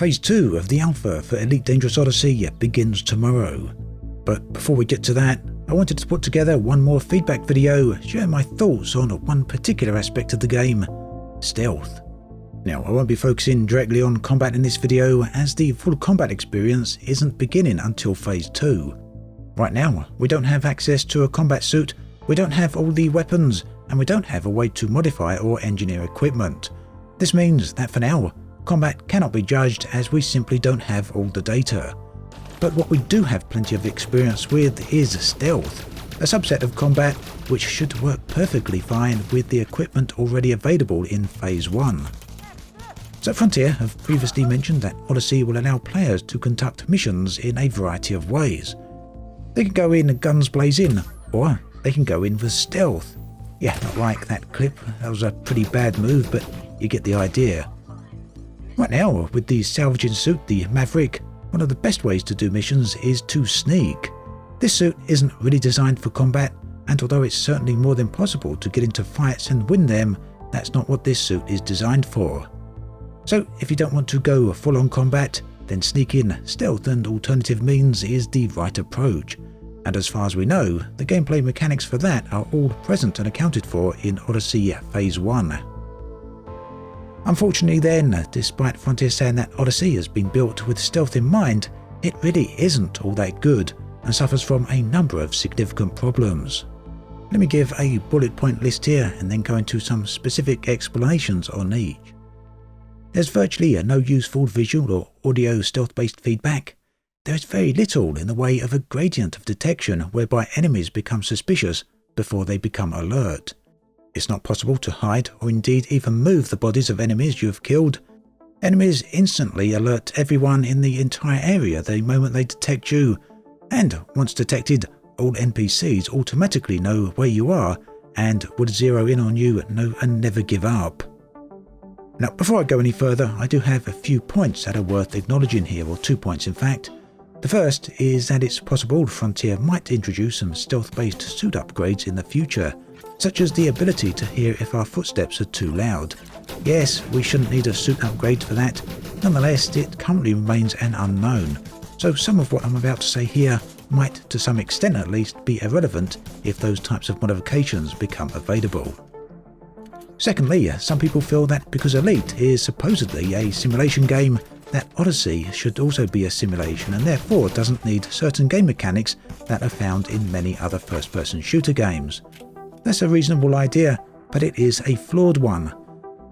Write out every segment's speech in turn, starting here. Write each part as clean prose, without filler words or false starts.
Phase 2 of the alpha for Elite Dangerous Odyssey begins tomorrow. But before we get to that, I wanted to put together one more feedback video sharing my thoughts on one particular aspect of the game, stealth. Now, I won't be focusing directly on combat in this video, as the full combat experience isn't beginning until Phase 2. Right now, we don't have access to a combat suit, we don't have all the weapons, and we don't have a way to modify or engineer equipment. This means that for now, combat cannot be judged as we simply don't have all the data. But what we do have plenty of experience with is stealth, a subset of combat which should work perfectly fine with the equipment already available in Phase 1. So Frontier have previously mentioned that Odyssey will allow players to conduct missions in a variety of ways. They can go in guns blazing, or they can go in with stealth. Yeah, not like that clip, that was a pretty bad move, but you get the idea. Right now, with the salvaging suit, the Maverick, one of the best ways to do missions is to sneak. This suit isn't really designed for combat, and although it's certainly more than possible to get into fights and win them, that's not what this suit is designed for. So if you don't want to go full-on combat, then sneaking, stealth and alternative means is the right approach. And as far as we know, the gameplay mechanics for that are all present and accounted for in Odyssey Phase 1. Unfortunately then, despite Frontier saying that Odyssey has been built with stealth in mind, it really isn't all that good and suffers from a number of significant problems. Let me give a bullet point list here and then go into some specific explanations on each. There's virtually no useful visual or audio stealth-based feedback. There is very little in the way of a gradient of detection whereby enemies become suspicious before they become alert. It's not possible to hide or indeed even move the bodies of enemies you have killed. Enemies instantly alert everyone in the entire area the moment they detect you, and once detected, all NPCs automatically know where you are and would zero in on you and never give up. Now, before I go any further, I do have a few points that are worth acknowledging here, or 2 points in fact. The first is that it's possible Frontier might introduce some stealth-based suit upgrades in the future, such as the ability to hear if our footsteps are too loud. Yes, we shouldn't need a suit upgrade for that. Nonetheless, it currently remains an unknown, so some of what I'm about to say here might, to some extent at least, be irrelevant if those types of modifications become available. Secondly, some people feel that because Elite is supposedly a simulation game, that Odyssey should also be a simulation and therefore doesn't need certain game mechanics that are found in many other first-person shooter games. That's a reasonable idea, but it is a flawed one.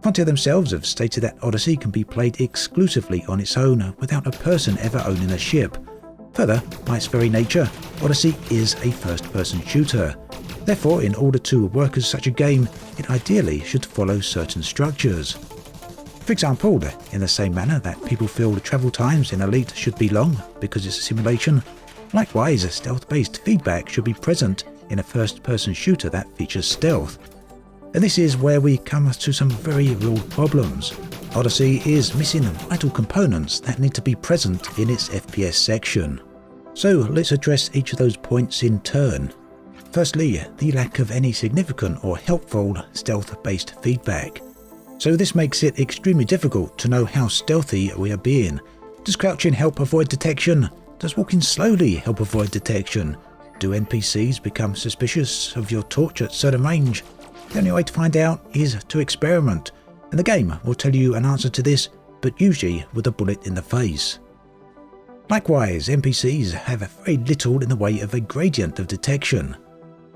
Frontier themselves have stated that Odyssey can be played exclusively on its own without a person ever owning a ship. Further, by its very nature, Odyssey is a first-person shooter. Therefore, in order to work as such a game, it ideally should follow certain structures. For example, in the same manner that people feel the travel times in Elite should be long because it's a simulation, likewise stealth-based feedback should be present in a first-person shooter that features stealth. And this is where we come to some very real problems. Odyssey is missing vital components that need to be present in its FPS section. So let's address each of those points in turn. Firstly, the lack of any significant or helpful stealth-based feedback. So this makes it extremely difficult to know how stealthy we are being. Does crouching help avoid detection? Does walking slowly help avoid detection? Do NPCs become suspicious of your torch at certain range? The only way to find out is to experiment, and the game will tell you an answer to this, but usually with a bullet in the face. Likewise, NPCs have very little in the way of a gradient of detection.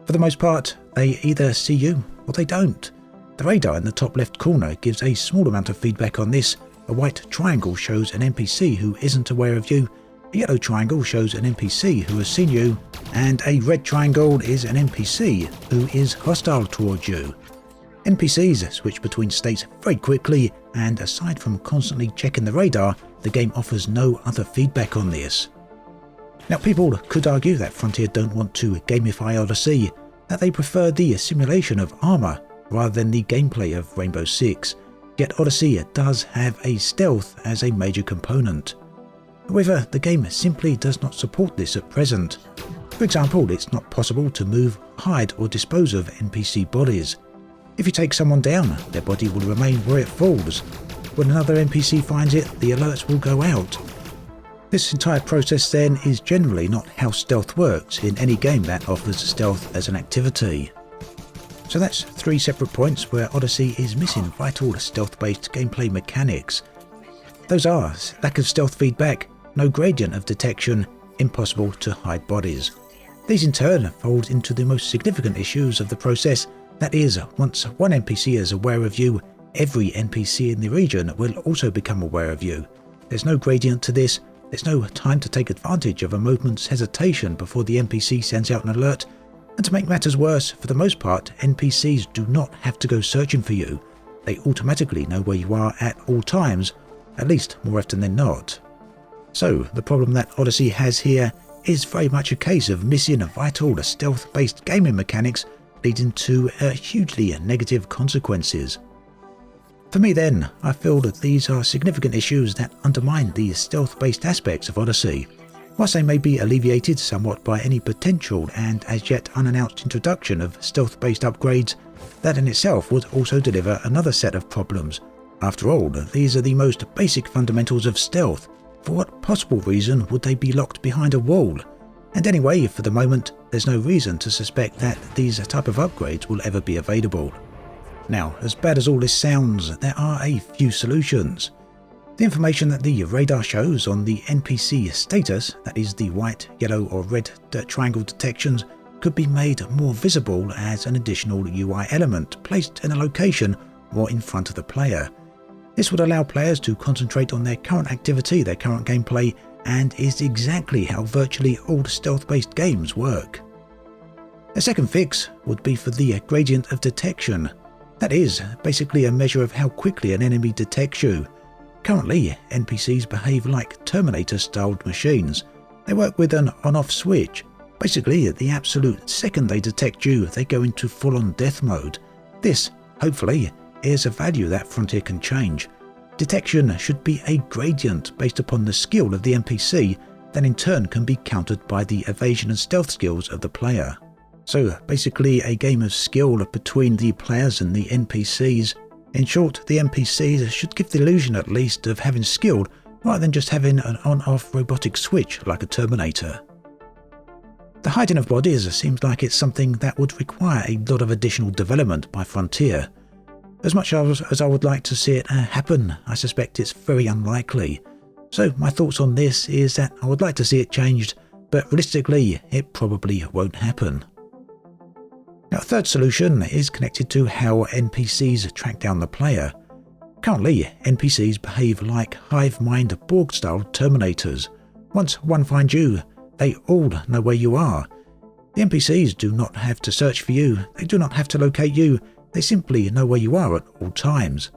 For the most part, they either see you or they don't. The radar in the top left corner gives a small amount of feedback on this. A white triangle shows an NPC who isn't aware of you, a yellow triangle shows an NPC who has seen you, and a red triangle is an NPC who is hostile towards you. NPCs switch between states very quickly, and aside from constantly checking the radar, the game offers no other feedback on this. Now, people could argue that Frontier don't want to gamify Odyssey, that they prefer the simulation of armor rather than the gameplay of Rainbow Six, yet Odyssey does have a stealth as a major component. However, the game simply does not support this at present. For example, it's not possible to move, hide or dispose of NPC bodies. If you take someone down, their body will remain where it falls. when another NPC finds it, the alerts will go out. This entire process then is generally not how stealth works in any game that offers stealth as an activity. So that's 3 separate points where Odyssey is missing vital stealth-based gameplay mechanics. Those are lack of stealth feedback, no gradient of detection, impossible to hide bodies. These in turn fold into the most significant issues of the process, that is, once one NPC is aware of you, every NPC in the region will also become aware of you. There's no gradient to this, there's no time to take advantage of a moment's hesitation before the NPC sends out an alert, and to make matters worse, for the most part, NPCs do not have to go searching for you. They automatically know where you are at all times, at least more often than not. So, the problem that Odyssey has here is very much a case of missing vital stealth-based gaming mechanics, leading to hugely negative consequences. For me then, I feel that these are significant issues that undermine the stealth-based aspects of Odyssey. Whilst they may be alleviated somewhat by any potential and as yet unannounced introduction of stealth-based upgrades, that in itself would also deliver another set of problems. After all, these are the most basic fundamentals of stealth. For what possible reason would they be locked behind a wall? And anyway, for the moment, there's no reason to suspect that these type of upgrades will ever be available. Now, as bad as all this sounds, there are a few solutions. The information that the radar shows on the NPC status, that is the white, yellow or red triangle detections, could be made more visible as an additional UI element placed in a location or in front of the player. This would allow players to concentrate on their current activity, their current gameplay, and is exactly how virtually all stealth-based games work. A second fix would be for the gradient of detection. That is basically a measure of how quickly an enemy detects you. Currently, NPCs behave like Terminator-styled machines. They work with an on-off switch. Basically, at the absolute second they detect you, they go into full-on death mode. This, hopefully, is a value that Frontier can change. Detection should be a gradient based upon the skill of the NPC, that in turn can be countered by the evasion and stealth skills of the player. So basically a game of skill between the players and the NPCs. In short, the NPCs should give the illusion at least of having skill rather than just having an on-off robotic switch like a Terminator. The hiding of bodies seems like it's something that would require a lot of additional development by Frontier. As much as I would like to see it happen, I suspect it's very unlikely. So my thoughts on this is that I would like to see it changed, but realistically it probably won't happen. Now, a third solution is connected to how NPCs track down the player. Currently, NPCs behave like hive mind Borg-style Terminators. Once one finds you, they all know where you are. The NPCs do not have to search for you, they do not have to locate you, they simply know where you are at all times.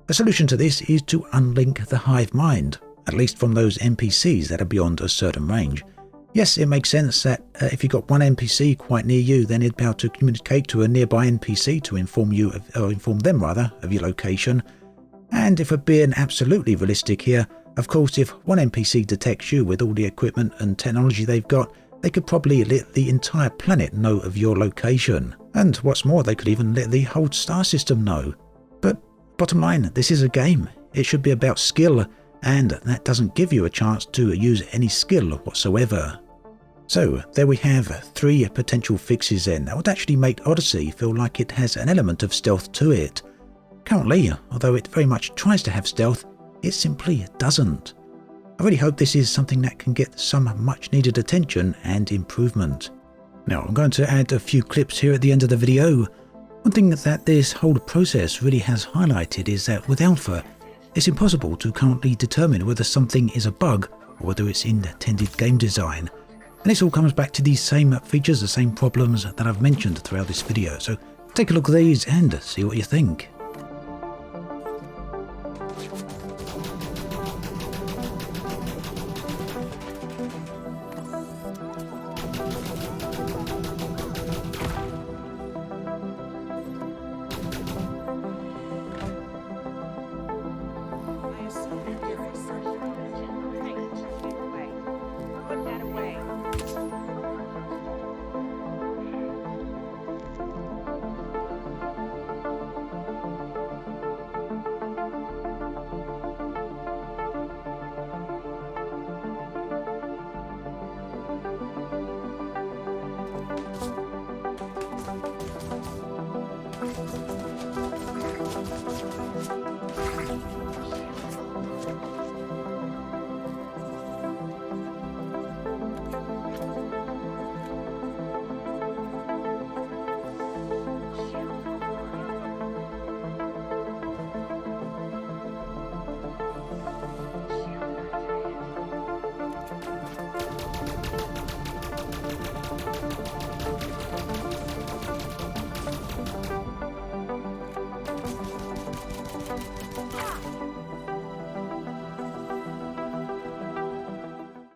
A solution to this is to unlink the hive mind, at least from those NPCs that are beyond a certain range. Yes, it makes sense that if you've got one NPC quite near you, then you'd be able to communicate to a nearby NPC to inform them of your location. And if we're being absolutely realistic here, of course, if one NPC detects you with all the equipment and technology they've got, they could probably let the entire planet know of your location. And what's more, they could even let the whole star system know. But bottom line, this is a game. It should be about skill, and that doesn't give you a chance to use any skill whatsoever. So there we have 3 potential fixes then that would actually make Odyssey feel like it has an element of stealth to it. Currently, although it very much tries to have stealth, it simply doesn't. I really hope this is something that can get some much needed attention and improvement. Now I'm going to add a few clips here at the end of the video. One thing that this whole process really has highlighted is that with Alpha, it's impossible to currently determine whether something is a bug or whether it's intended game design. And this all comes back to these same features, the same problems that I've mentioned throughout this video. So take a look at these and see what you think.